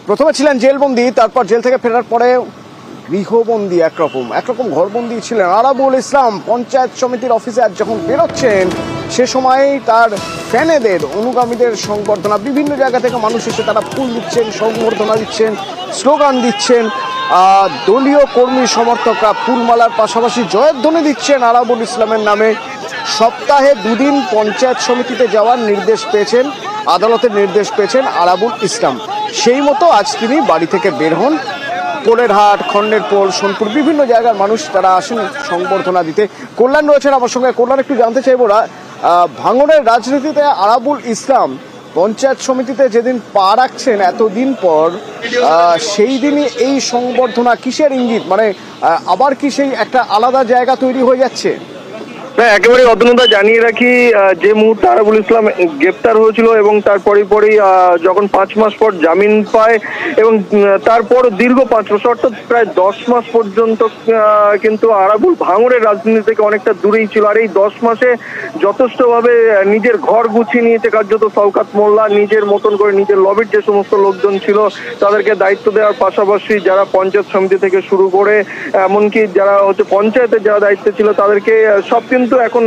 প্রথমে ছিলেন জেলবন্দি, তারপর জেল থেকে ফেরার পরে গৃহবন্দী একরকম ঘরবন্দি ছিলেন আরাবুল ইসলাম। পঞ্চায়েত সমিতির অফিসে আজ যখন বেরোচ্ছেন সে সময় তার ফ্যানেদের অনুগামীদের সংবর্ধনা, বিভিন্ন জায়গা থেকে মানুষ এসে তারা ফুল দিচ্ছেন, সংবর্ধনা দিচ্ছেন, স্লোগান দিচ্ছেন। দলীয় কর্মী সমর্থকরা ফুলমালার পাশাপাশি জয়ধ্বনি দিচ্ছেন আরাবুল ইসলামের নামে। সপ্তাহে 2 দিন পঞ্চায়েত সমিতিতে যাওয়ার নির্দেশ পেয়েছেন, আদালতের নির্দেশ পেয়েছেন আরাবুল ইসলাম। সেই মতো আজ তিনি বাড়ি থেকে বের হন। কোলেরহাট, খন্ডেরপোল, সোনপুর বিভিন্ন জায়গার মানুষ তারা আসেন সংবর্ধনা দিতে। কল্যাণ রয়েছেন আমার সঙ্গে। কল্যাণ, একটু জানতে চাইবো ভাঙড়ের রাজনীতিতে আরাবুল ইসলাম পঞ্চায়েত সমিতিতে যেদিন পা রাখছেন এতদিন পর, সেই দিনই এই সংবর্ধনা কিসের ইঙ্গিত? মানে আবার কি সেই একটা আলাদা জায়গা তৈরি হয়ে যাচ্ছে? একেবারে অতনুদা জানিয়ে রাখি, যে মুহূর্তে আরাবুল ইসলাম গ্রেপ্তার হয়েছিল এবং তারপরেই যখন 5 মাস পর জামিন পায় এবং তারপর দীর্ঘ 5 বছর অর্থাৎ প্রায় 10 মাস পর্যন্ত কিন্তু আরাবুল ভাঙড়ের রাজনীতি থেকে অনেকটা দূরেই ছিল। আর এই 10 মাসে যথেষ্টভাবে নিজের ঘর গুছিয়ে নিয়েছে কার্যত শওকত মোল্লা। নিজের মতন করে নিজের লবির যে সমস্ত লোকজন ছিল তাদেরকে দায়িত্ব দেওয়ার পাশাপাশি যারা পঞ্চায়েত সমিতি থেকে শুরু করে এমনকি যারা পঞ্চায়েতের যারা দায়িত্বে ছিল তাদেরকে সব কিন্তু এখন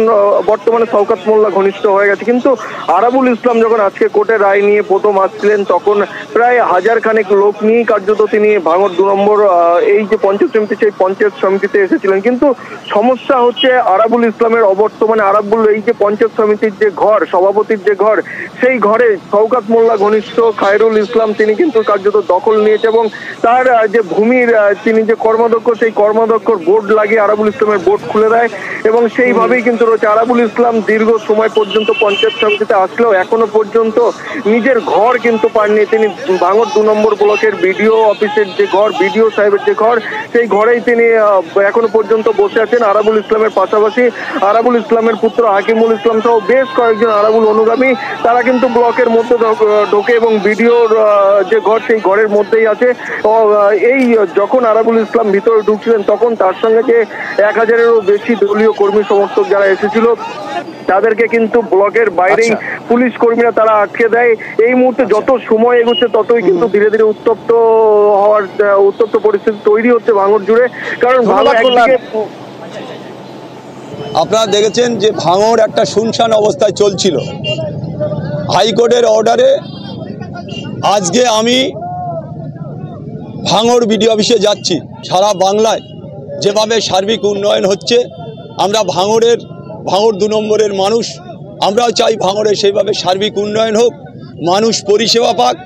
বর্তমানে শওকত মোল্লা ঘনিষ্ঠ হয়ে গেছে। কিন্তু আরাবুল ইসলাম যখন আজকে কোর্টের রায় নিয়ে প্রথম আসছিলেন তখন প্রায় 1000 খানেক লোক নিয়ে কার্যত তিনি ভাঙড় 2 নম্বর এই যে পঞ্চায়েত সমিতি সেই পঞ্চায়েত সমিতিতে এসেছিলেন। কিন্তু সমস্যা হচ্ছে আরাবুল ইসলামের অবর্তমানে আরাবুল এই যে পঞ্চায়েত সমিতির যে ঘর, সভাপতির যে ঘর, সেই ঘরে শওকত মোল্লা ঘনিষ্ঠ খায়রুল ইসলাম তিনি কিন্তু কার্যত দখল নিয়েছে এবং তার যে ভূমির তিনি যে কর্মাধ্যক্ষ সেই কর্মাধ্যক্ষর বোর্ড লাগিয়ে আরাবুল ইসলামের বোর্ড খুলে দেয় এবং সেইভাবেই কিন্তু রয়েছে। আরাবুল ইসলাম দীর্ঘ সময় পর্যন্ত পঞ্চায়েত সমিতিতে আসলেও এখনো পর্যন্ত নিজের ঘর কিন্তু পাননি। তিনি ভাঙড় 2 নম্বর ব্লকের বিডিও অফিসের যে ঘর, বিডিও সাহেবের যে ঘর, সেই ঘরেই তিনি এখনো পর্যন্ত বসে আছেন। আরাবুল ইসলামের পাশাপাশি আরাবুল ইসলামের পুত্র হাকিমুল ইসলাম সহ বেশ কয়েকজন আরাবুল অনুগামী তারা কিন্তু ব্লকের মধ্যে ঢোকে এবং বিডিওর যে ঘর সেই ঘরের মধ্যেই আছে। এই যখন আরাবুল ইসলাম ভিতরে ঢুকছিলেন তখন তার সঙ্গে যে 1000-এরও বেশি দলীয় কর্মী সমর্থক যারা এসেছিল তাদেরকে কিন্তু ব্লকের বাইরেই পুলিশ কর্মীরা তারা আটকে দেয়। এই মুহূর্তে যত সময় এগোচ্ছে ততই কিন্তু ধীরে ধীরে উত্তপ্ত পরিস্থিতি তৈরি হচ্ছে ভাঙড় জুড়ে। কারণ আপনারা দেখেছেন যে ভাঙড় একটা শুনশান অবস্থায় চলছিল। হাইকোর্টের অর্ডারে আজকে আমি ভাঙড় বিডিও অফিসে যাচ্ছি। সারা বাংলায় যেভাবে সার্বিক উন্নয়ন হচ্ছে, আমরা ভাঙড় 2 নম্বরের মানুষ, আমরাও চাই ভাঙড়ে সেইভাবে সার্বিক উন্নয়ন হোক, মানুষ পরিষেবা পাক,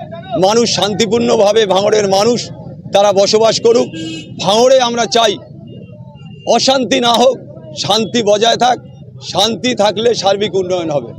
মানুষ শান্তিপূর্ণভাবে ভাঙড়ের মানুষ তারা বসবাস করুক। ভাঙড়ে আমরা চাই অশান্তি না হোক, শান্তি বজায় থাক, শান্তি থাকলে সার্বিক উন্নয়ন হবে।